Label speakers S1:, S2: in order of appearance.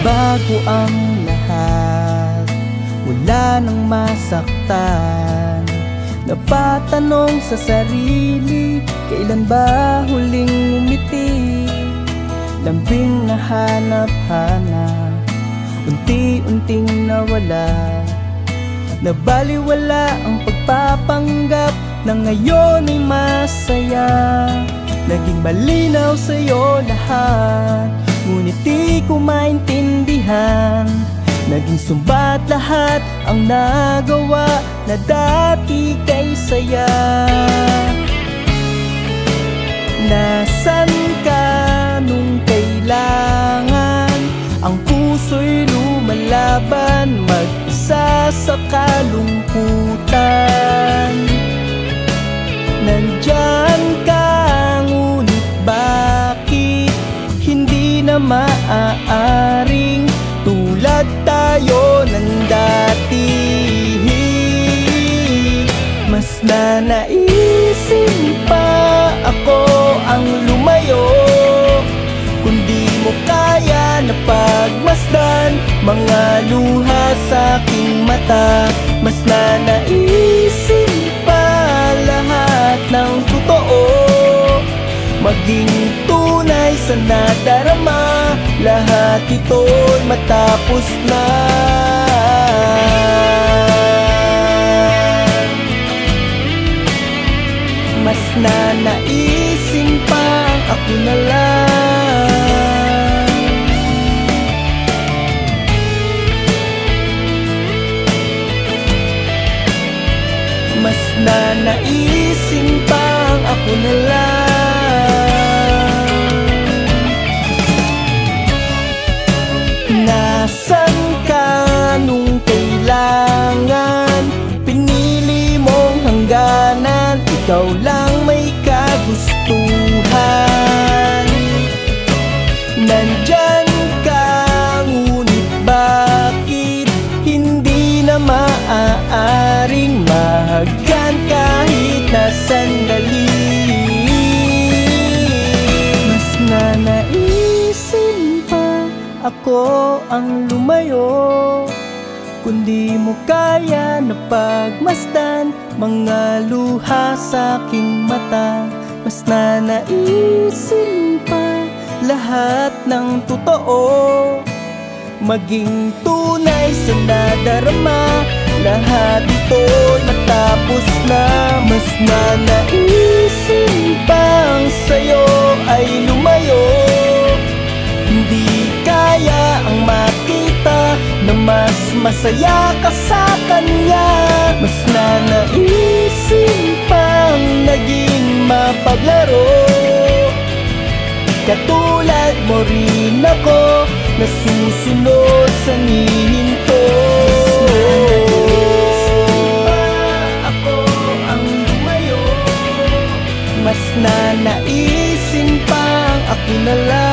S1: Bago ang lahat, wala nang masaktan. Napatanong sa sarili, kailan ba huling umiti? Lambing na hanap-hanap, unti-unting nawala. Nabaliwala ang pagpapanggap na ngayon ay masaya. Naging malinaw sa'yo lahat, ngunit di ko maintindihan. Naging sumbat lahat ang nagawa na dati kay saya. Nasaan ka nung kailangan? Ang puso'y lumalaban, mag-isa sa kalungkutan. Nandyan ka, ngunit bakit hindi na maaaring tulad tayo ng dati? Mas nanaisin pa ako ang lumayo, kundi mo kaya na pagmasdan mga luha sa aking mata. Mas nanaisin pa lahat ng totoo, maging tunay sa nadarama. Lahat ito'y matapos na. Mas nanaisin pang ako na lang. Mas nanaisin pang ako na lang. Nasaan ka nung kailangan? Pinili mong hangganan, ikaw lang may kagustuhan. Nandyan ka, ngunit bakit hindi na maaaring mahagkan kahit na sandali? Mas nanaisin pa ako ang lumayo, kundi mo kaya na pagmasdan mga luha sa aking mata. Mas nanaisin pa lahat ng totoo, maging tunay sa nadarama. Lahat ito'y matapos na. Mas nanaisin pang sa'yo ay lumayo, hindi kaya ang makita na mas masaya ka sa kanya. Mas nanaisin pang naging mapaglaro, katulad mo rin ako, nasusunod sa nihinto. Ako ang lumayo, mas nanaisin pang ako na lang.